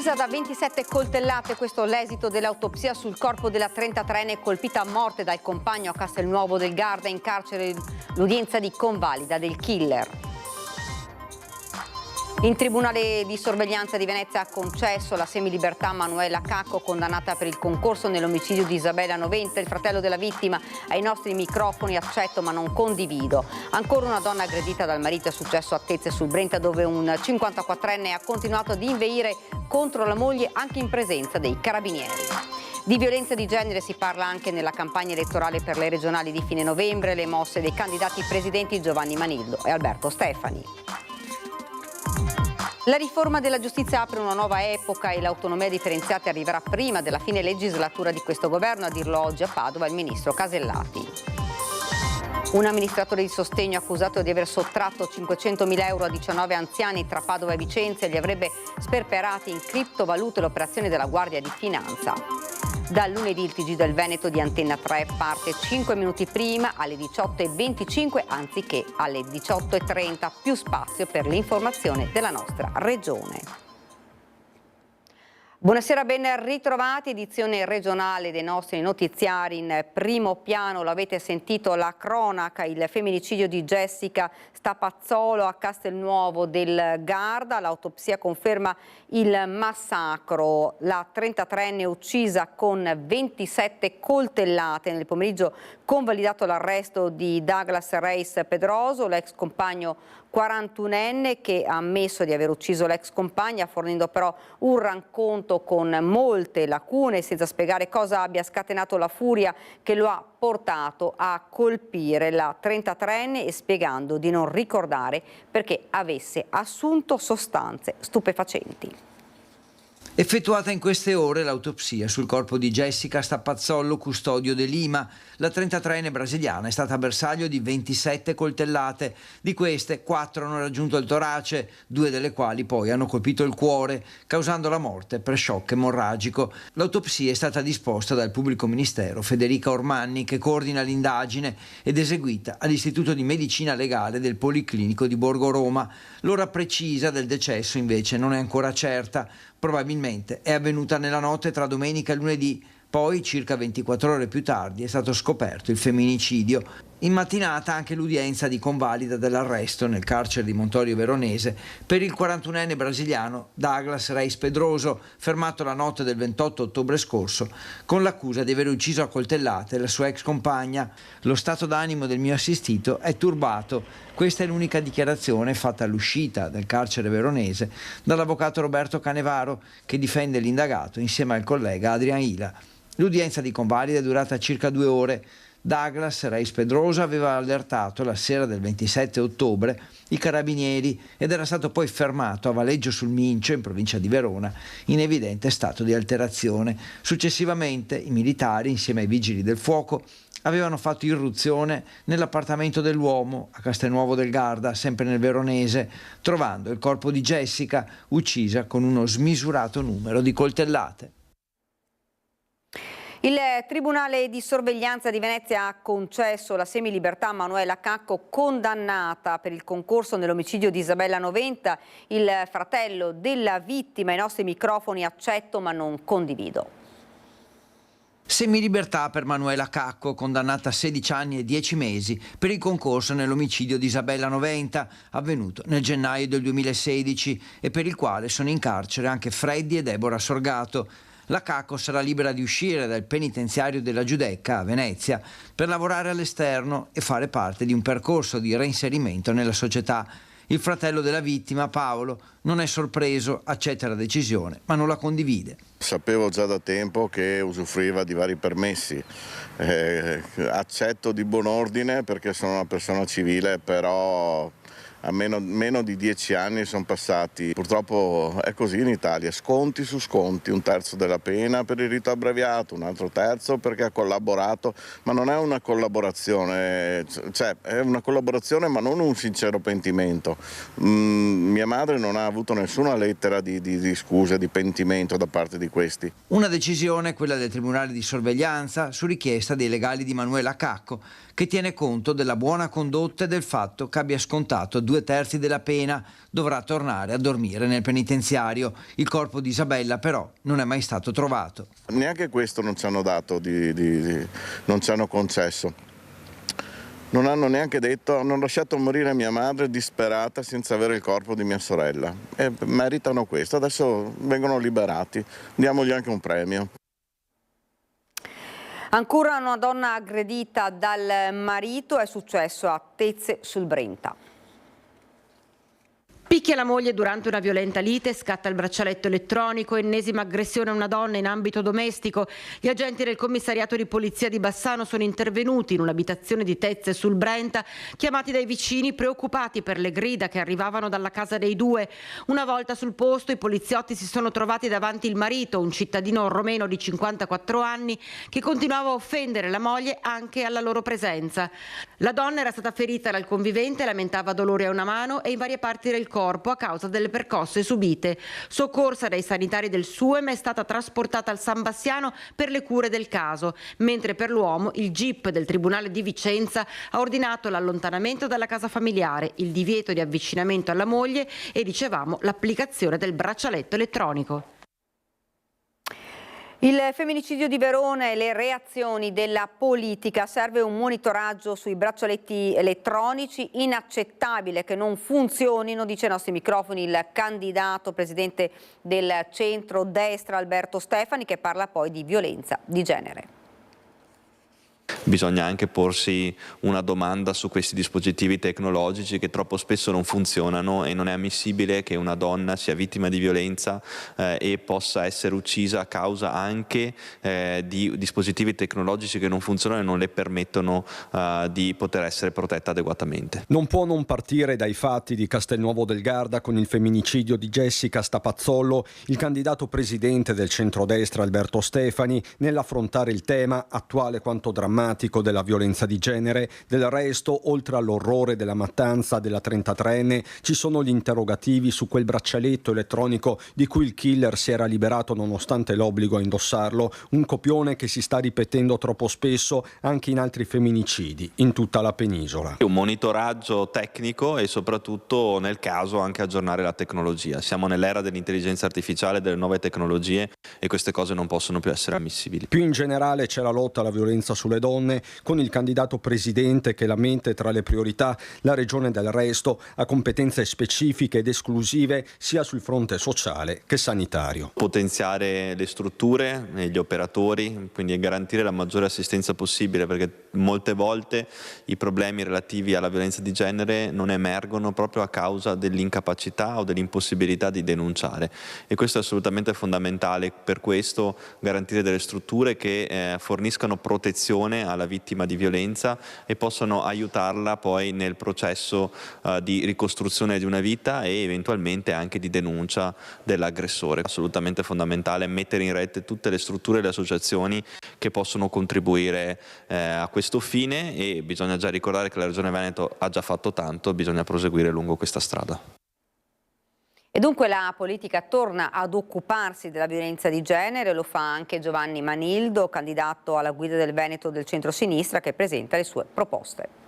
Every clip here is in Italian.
Uccisa da 27 coltellate, questo l'esito dell'autopsia sul corpo della 33enne colpita a morte dal compagno a Castelnuovo del Garda. In carcere l'udienza di convalida del killer. In Tribunale di Sorveglianza di Venezia ha concesso la semilibertà a Manuela Cacco, condannata per il concorso nell'omicidio di Isabella Noventa. Il fratello della vittima: ai nostri microfoni accetto ma non condivido. Ancora una donna aggredita dal marito. È successo a Tezze sul Brenta, dove un 54enne ha continuato ad inveire contro la moglie anche in presenza dei carabinieri. Di violenza di genere si parla anche nella campagna elettorale per le regionali di fine novembre. Le mosse dei candidati presidenti Giovanni Manillo e Alberto Stefani. La riforma della giustizia apre una nuova epoca e l'autonomia differenziata arriverà prima della fine legislatura di questo governo, a dirlo oggi a Padova il ministro Casellati. Un amministratore di sostegno accusato di aver sottratto 500.000 euro a 19 anziani tra Padova e Vicenza li avrebbe sperperati in criptovalute. L'operazione della Guardia di Finanza. Da lunedì il TG del Veneto di Antenna 3 parte 5 minuti prima, alle 18:25 anziché alle 18:30. Più spazio per l'informazione della nostra regione. Buonasera, ben ritrovati, edizione regionale dei nostri notiziari. In primo piano, l'avete sentito, la cronaca, il femminicidio di Jessica Stapazzolo a Castelnuovo del Garda. L'autopsia conferma il massacro. La 33enne uccisa con 27 coltellate. Nel pomeriggio convalidato l'arresto di Douglas Reis Pedroso, l'ex compagno 41enne che ha ammesso di aver ucciso l'ex compagna, fornendo però un racconto con molte lacune, senza spiegare cosa abbia scatenato la furia che lo ha portato a colpire la 33enne e spiegando di non ricordare perché avesse assunto sostanze stupefacenti. Effettuata in queste ore l'autopsia sul corpo di Jessica Stapazzolo, custodio de Lima. La 33enne brasiliana è stata bersaglio di 27 coltellate. Di queste 4 hanno raggiunto il torace, 2 delle quali poi hanno colpito il cuore, causando la morte per shock emorragico. L'autopsia è stata disposta dal pubblico ministero Federica Ormanni, che coordina l'indagine, ed eseguita all'Istituto di Medicina Legale del Policlinico di Borgo Roma. L'ora precisa del decesso invece non è ancora certa. Probabilmente è avvenuta nella notte tra domenica e lunedì, poi circa 24 ore più tardi è stato scoperto il femminicidio. In mattinata anche l'udienza di convalida dell'arresto nel carcere di Montorio Veronese per il 41enne brasiliano Douglas Reis Pedroso, fermato la notte del 28 ottobre scorso con l'accusa di aver ucciso a coltellate la sua ex compagna. Lo stato d'animo del mio assistito è turbato. Questa è l'unica dichiarazione fatta all'uscita del carcere veronese dall'avvocato Roberto Canevaro, che difende l'indagato insieme al collega Adrian Ila. L'udienza di convalida è durata circa 2 ore. Douglas Reis Pedroso aveva allertato la sera del 27 ottobre i carabinieri ed era stato poi fermato a Valeggio sul Mincio, in provincia di Verona, in evidente stato di alterazione. Successivamente i militari, insieme ai vigili del fuoco, avevano fatto irruzione nell'appartamento dell'uomo a Castelnuovo del Garda, sempre nel Veronese, trovando il corpo di Jessica uccisa con uno smisurato numero di coltellate. Il Tribunale di Sorveglianza di Venezia ha concesso la semilibertà a Manuela Cacco, condannata per il concorso nell'omicidio di Isabella Noventa. Il fratello della vittima: ai nostri microfoni accetto ma non condivido. Semilibertà per Manuela Cacco, condannata a 16 anni e 10 mesi per il concorso nell'omicidio di Isabella Noventa, avvenuto nel gennaio del 2016 e per il quale sono in carcere anche Freddy e Deborah Sorgato. La Cacco sarà libera di uscire dal penitenziario della Giudecca a Venezia per lavorare all'esterno e fare parte di un percorso di reinserimento nella società. Il fratello della vittima, Paolo, non è sorpreso, accetta la decisione, ma non la condivide. Sapevo già da tempo che usufruiva di vari permessi. Accetto di buon ordine perché sono una persona civile, però a meno di 10 anni sono passati. Purtroppo è così in Italia, sconti su sconti, 1/3 della pena per il rito abbreviato, un altro terzo perché ha collaborato, ma non è una collaborazione, cioè è una collaborazione ma non un sincero pentimento. Mia madre non ha avuto nessuna lettera di scusa, di pentimento da parte di questi. Una decisione, quella del Tribunale di Sorveglianza, su richiesta dei legali di Manuela Cacco, che tiene conto della buona condotta e del fatto che abbia scontato 2 2/3 della pena, dovrà tornare a dormire nel penitenziario. Il corpo di Isabella però non è mai stato trovato. Neanche questo non ci hanno dato, non ci hanno concesso. Non hanno neanche detto, hanno lasciato morire mia madre disperata senza avere il corpo di mia sorella. E meritano questo, adesso vengono liberati, diamogli anche un premio. Ancora una donna aggredita dal marito, è successo a Tezze sul Brenta. Picchia la moglie durante una violenta lite, scatta il braccialetto elettronico, ennesima aggressione a una donna in ambito domestico. Gli agenti del commissariato di polizia di Bassano sono intervenuti in un'abitazione di Tezze sul Brenta, chiamati dai vicini preoccupati per le grida che arrivavano dalla casa dei due. Una volta sul posto i poliziotti si sono trovati davanti il marito, un cittadino romeno di 54 anni, che continuava a offendere la moglie anche alla loro presenza. La donna era stata ferita dal convivente, lamentava dolori a una mano e in varie parti del corpo a causa delle percosse subite. Soccorsa dai sanitari del SUEM, è stata trasportata al San Bassiano per le cure del caso, mentre per l'uomo il GIP del Tribunale di Vicenza ha ordinato l'allontanamento dalla casa familiare, il divieto di avvicinamento alla moglie e, dicevamo, l'applicazione del braccialetto elettronico. Il femminicidio di Verona e le reazioni della politica. Serve un monitoraggio sui braccialetti elettronici, inaccettabile che non funzionino, dice ai nostri microfoni il candidato presidente del centro-destra Alberto Stefani, che parla poi di violenza di genere. Bisogna anche porsi una domanda su questi dispositivi tecnologici che troppo spesso non funzionano, e non è ammissibile che una donna sia vittima di violenza e possa essere uccisa a causa anche di dispositivi tecnologici che non funzionano e non le permettono di poter essere protetta adeguatamente. Non può non partire dai fatti di Castelnuovo del Garda con il femminicidio di Jessica Stapazzollo il candidato presidente del centrodestra Alberto Stefani nell'affrontare il tema attuale quanto drammatico della violenza di genere. Del resto, oltre all'orrore della mattanza della 33enne, ci sono gli interrogativi su quel braccialetto elettronico di cui il killer si era liberato nonostante l'obbligo a indossarlo, un copione che si sta ripetendo troppo spesso anche in altri femminicidi in tutta la penisola. Un monitoraggio tecnico e soprattutto nel caso anche aggiornare la tecnologia. Siamo nell'era dell'intelligenza artificiale, delle nuove tecnologie, e queste cose non possono più essere ammissibili. Più in generale c'è la lotta alla violenza sulle donne, con il candidato presidente che la mette tra le priorità la Regione del Resto ha competenze specifiche ed esclusive sia sul fronte sociale che sanitario. Potenziare le strutture e gli operatori, quindi garantire la maggiore assistenza possibile, perché molte volte i problemi relativi alla violenza di genere non emergono proprio a causa dell'incapacità o dell'impossibilità di denunciare, e questo è assolutamente fondamentale. Per questo garantire delle strutture che forniscano protezione alla vittima di violenza e possano aiutarla poi nel processo di ricostruzione di una vita e eventualmente anche di denuncia dell'aggressore. Assolutamente fondamentale mettere in rete tutte le strutture e le associazioni che possono contribuire a questo fine, e bisogna già ricordare che la Regione Veneto ha già fatto tanto, bisogna proseguire lungo questa strada. E dunque la politica torna ad occuparsi della violenza di genere, lo fa anche Giovanni Manildo, candidato alla guida del Veneto del centro-sinistra, che presenta le sue proposte.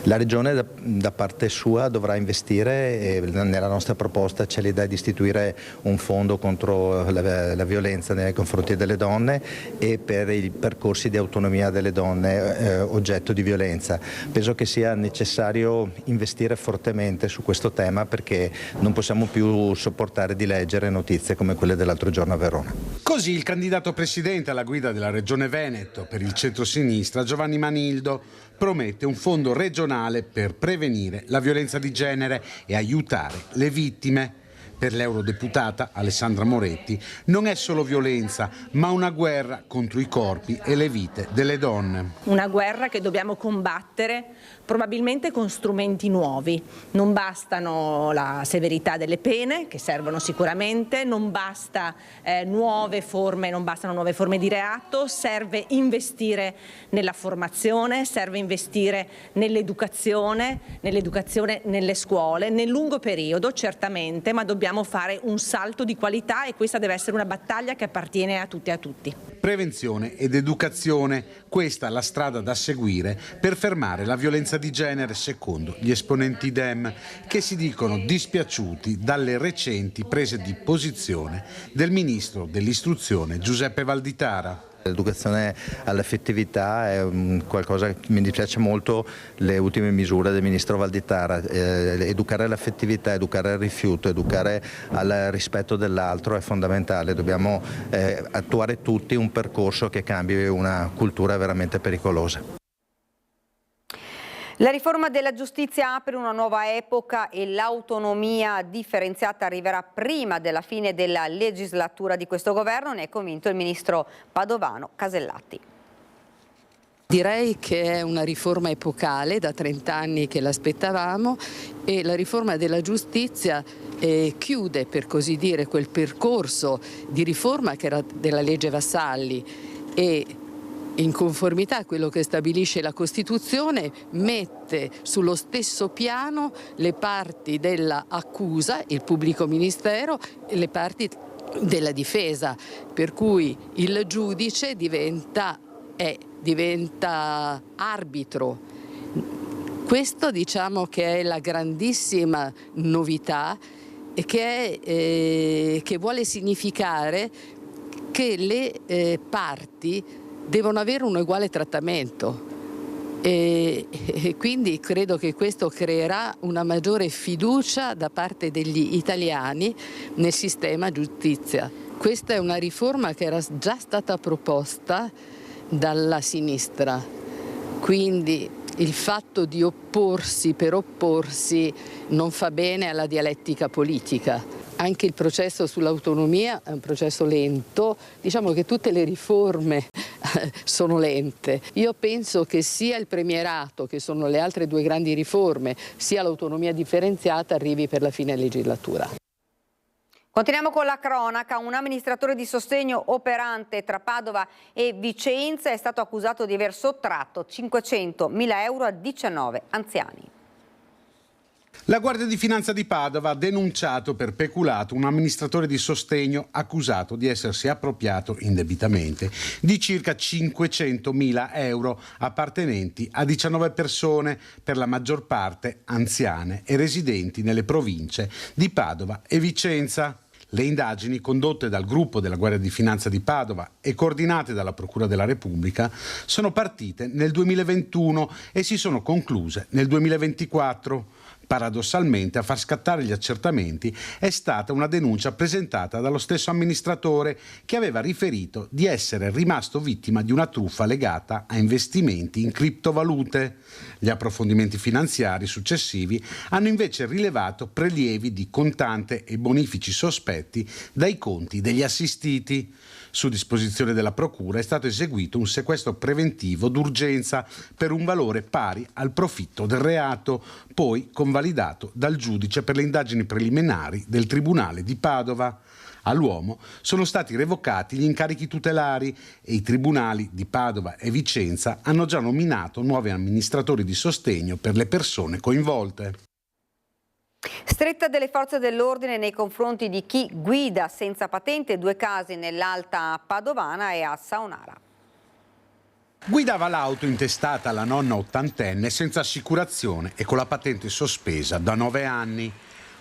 La Regione da parte sua dovrà investire, e nella nostra proposta c'è l'idea di istituire un fondo contro la violenza nei confronti delle donne e per i percorsi di autonomia delle donne oggetto di violenza. Penso che sia necessario investire fortemente su questo tema, perché non possiamo più sopportare di leggere notizie come quelle dell'altro giorno a Verona. Così il candidato presidente alla guida della Regione Veneto per il centro-sinistra, Giovanni Manildo, promette un fondo regionale per prevenire la violenza di genere e aiutare le vittime. Per l'eurodeputata Alessandra Moretti non è solo violenza, ma una guerra contro i corpi e le vite delle donne. Una guerra che dobbiamo combattere probabilmente con strumenti nuovi. Non bastano la severità delle pene, che servono sicuramente, non bastano nuove forme di reato, serve investire nella formazione, serve investire nell'educazione nelle scuole, nel lungo periodo certamente, ma dobbiamo dobbiamo fare un salto di qualità e questa deve essere una battaglia che appartiene a tutte e a tutti. Prevenzione ed educazione, questa è la strada da seguire per fermare la violenza di genere, secondo gli esponenti Dem, che si dicono dispiaciuti dalle recenti prese di posizione del ministro dell'istruzione Giuseppe Valditara. L'educazione all'affettività è qualcosa che mi dispiace molto, le ultime misure del ministro Valditara. Educare all'affettività, educare al rifiuto, educare al rispetto dell'altro è fondamentale. Dobbiamo attuare tutti un percorso che cambi una cultura veramente pericolosa. La riforma della giustizia apre una nuova epoca e l'autonomia differenziata arriverà prima della fine della legislatura di questo governo, ne è convinto il ministro padovano Casellati. Direi che è una riforma epocale, da 30 anni che l'aspettavamo, e la riforma della giustizia chiude, per così dire, quel percorso di riforma che era della legge Vassalli e, in conformità a quello che stabilisce la Costituzione, mette sullo stesso piano le parti dell'accusa, il pubblico ministero, e le parti della difesa, per cui il giudice diventa arbitro. Questo diciamo che è la grandissima novità e che vuole significare che le parti devono avere un uguale trattamento e quindi credo che questo creerà una maggiore fiducia da parte degli italiani nel sistema giustizia. Questa è una riforma che era già stata proposta dalla sinistra, quindi il fatto di opporsi per opporsi non fa bene alla dialettica politica. Anche il processo sull'autonomia è un processo lento, diciamo che tutte le riforme sono lente. Io penso che sia il premierato, che sono le altre due grandi riforme, sia l'autonomia differenziata arrivi per la fine legislatura. Continuiamo con la cronaca. Un amministratore di sostegno operante tra Padova e Vicenza è stato accusato di aver sottratto 500.000 euro a 19 anziani. La Guardia di Finanza di Padova ha denunciato per peculato un amministratore di sostegno accusato di essersi appropriato indebitamente di circa 500.000 euro appartenenti a 19 persone, per la maggior parte anziane e residenti nelle province di Padova e Vicenza. Le indagini condotte dal gruppo della Guardia di Finanza di Padova e coordinate dalla Procura della Repubblica sono partite nel 2021 e si sono concluse nel 2024. Paradossalmente, a far scattare gli accertamenti è stata una denuncia presentata dallo stesso amministratore, che aveva riferito di essere rimasto vittima di una truffa legata a investimenti in criptovalute. Gli approfondimenti finanziari successivi hanno invece rilevato prelievi di contante e bonifici sospetti dai conti degli assistiti. Su disposizione della Procura è stato eseguito un sequestro preventivo d'urgenza per un valore pari al profitto del reato, poi convalidato dal giudice per le indagini preliminari del Tribunale di Padova. All'uomo sono stati revocati gli incarichi tutelari e i tribunali di Padova e Vicenza hanno già nominato nuovi amministratori di sostegno per le persone coinvolte. Stretta delle forze dell'ordine nei confronti di chi guida senza patente, 2 casi nell'Alta Padovana e a Saonara. Guidava l'auto intestata alla nonna ottantenne senza assicurazione e con la patente sospesa da 9 anni.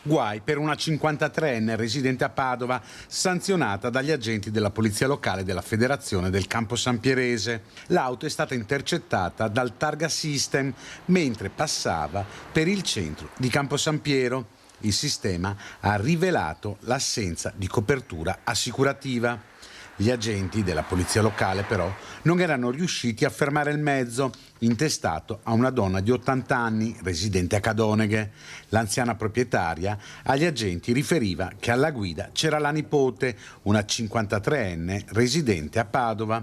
Guai per una 53enne residente a Padova, sanzionata dagli agenti della polizia locale della Federazione del Campo Sampierese. L'auto è stata intercettata dal Targa System mentre passava per il centro di Campo Sampiero. Il sistema ha rivelato l'assenza di copertura assicurativa. Gli agenti della polizia locale però non erano riusciti a fermare il mezzo, intestato a una donna di 80 anni residente a Cadoneghe. L'anziana proprietaria agli agenti riferiva che alla guida c'era la nipote, una 53enne residente a Padova.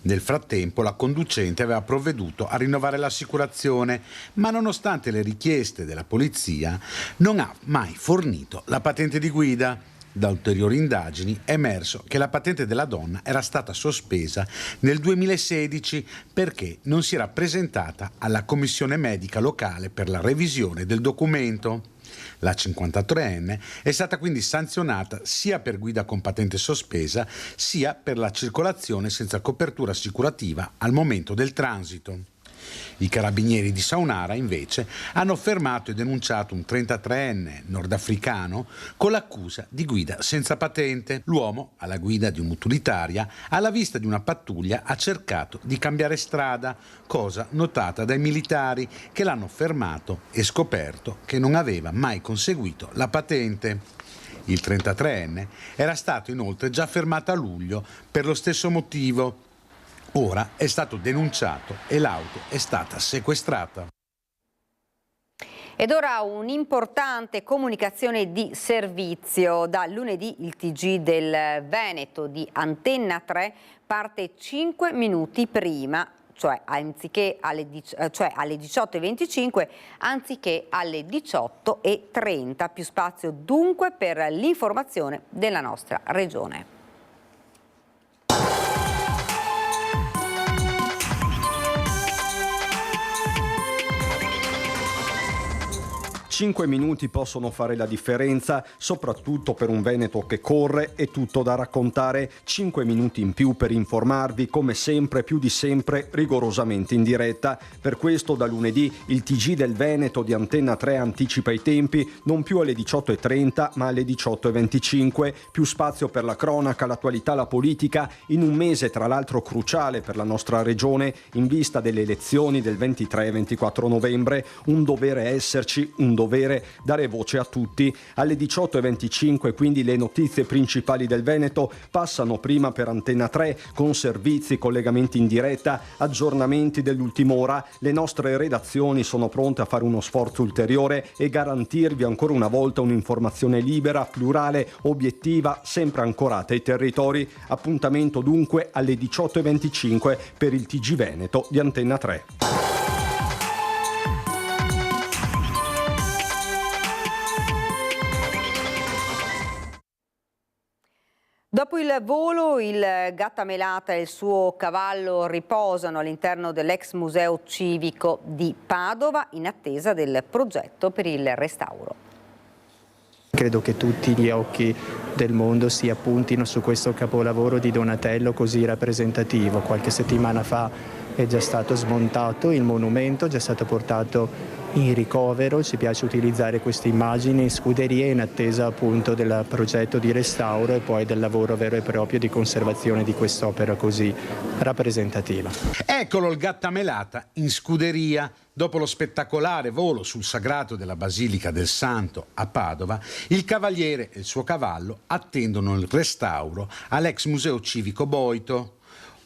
Nel frattempo la conducente aveva provveduto a rinnovare l'assicurazione, ma nonostante le richieste della polizia non ha mai fornito la patente di guida. Da ulteriori indagini è emerso che la patente della donna era stata sospesa nel 2016 perché non si era presentata alla commissione medica locale per la revisione del documento. La 53enne è stata quindi sanzionata sia per guida con patente sospesa, sia per la circolazione senza copertura assicurativa al momento del transito. I carabinieri di Saunara, invece, hanno fermato e denunciato un 33enne nordafricano con l'accusa di guida senza patente. L'uomo, alla guida di un'utilitaria, alla vista di una pattuglia ha cercato di cambiare strada, cosa notata dai militari che l'hanno fermato e scoperto che non aveva mai conseguito la patente. Il 33enne era stato inoltre già fermato a luglio per lo stesso motivo. Ora è stato denunciato e l'auto è stata sequestrata. Ed ora un'importante comunicazione di servizio. Da lunedì il TG del Veneto di Antenna 3 parte 5 minuti prima, cioè alle 18:25 anziché alle 18:30. Più spazio dunque per l'informazione della nostra regione. 5 minuti possono fare la differenza, soprattutto per un Veneto che corre e tutto da raccontare. 5 minuti in più per informarvi, come sempre, più di sempre, rigorosamente in diretta. Per questo da lunedì il TG del Veneto di Antenna 3 anticipa i tempi, non più alle 18:30 ma alle 18:25. Più spazio per la cronaca, l'attualità, la politica, in un mese tra l'altro cruciale per la nostra regione in vista delle elezioni del 23 e 24 novembre. Un dovere esserci, un dovere dare voce a tutti. Alle 18:25 quindi le notizie principali del Veneto passano prima per Antenna 3 con servizi, collegamenti in diretta, aggiornamenti dell'ultima ora. Le nostre redazioni sono pronte a fare uno sforzo ulteriore e garantirvi ancora una volta un'informazione libera, plurale, obiettiva, sempre ancorata ai territori. Appuntamento dunque alle 18:25 per il TG Veneto di Antenna 3. Dopo il volo, il Gattamelata e il suo cavallo riposano all'interno dell'ex museo civico di Padova in attesa del progetto per il restauro. Credo che tutti gli occhi del mondo si appuntino su questo capolavoro di Donatello così rappresentativo. Qualche settimana fa è già stato smontato il monumento, è già stato portato in ricovero. Ci piace utilizzare queste immagini in scuderie in attesa appunto del progetto di restauro e poi del lavoro vero e proprio di conservazione di quest'opera così rappresentativa. Eccolo il Gattamelata in scuderia. Dopo lo spettacolare volo sul sagrato della Basilica del Santo a Padova, il cavaliere e il suo cavallo attendono il restauro all'ex museo civico Boito.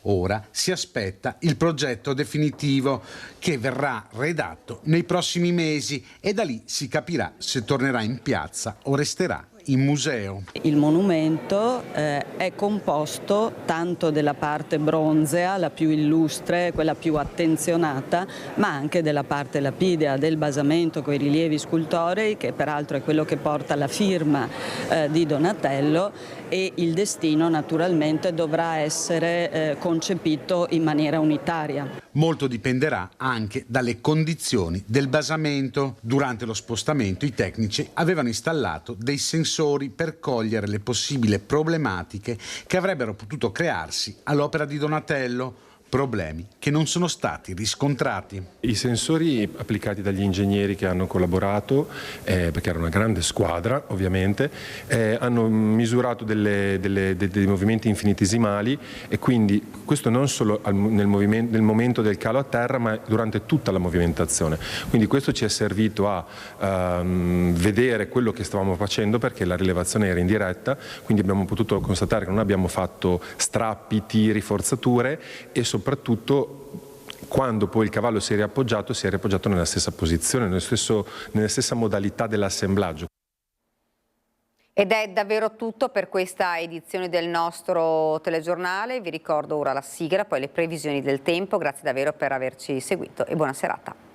Ora si aspetta il progetto definitivo che verrà redatto nei prossimi mesi e da lì si capirà se tornerà in piazza o resterà in museo. Il monumento è composto tanto della parte bronzea, la più illustre, quella più attenzionata, ma anche della parte lapidea, del basamento con i rilievi scultorei, che peraltro è quello che porta la firma di Donatello, e il destino naturalmente dovrà essere concepito in maniera unitaria. Molto dipenderà anche dalle condizioni del basamento. Durante lo spostamento i tecnici avevano installato dei sensori per cogliere le possibili problematiche che avrebbero potuto crearsi all'opera di Donatello. Problemi che non sono stati riscontrati. I sensori applicati dagli ingegneri che hanno collaborato, perché era una grande squadra ovviamente, hanno misurato dei movimenti infinitesimali e quindi questo non solo nel momento del calo a terra ma durante tutta la movimentazione. Quindi questo ci è servito a vedere quello che stavamo facendo perché la rilevazione era in diretta, quindi abbiamo potuto constatare che non abbiamo fatto strappi, tiri, forzature e soprattutto quando poi il cavallo si è riappoggiato nella stessa posizione, nella stessa modalità dell'assemblaggio. Ed è davvero tutto per questa edizione del nostro telegiornale. Vi ricordo ora la sigla, poi le previsioni del tempo. Grazie davvero per averci seguito e buona serata.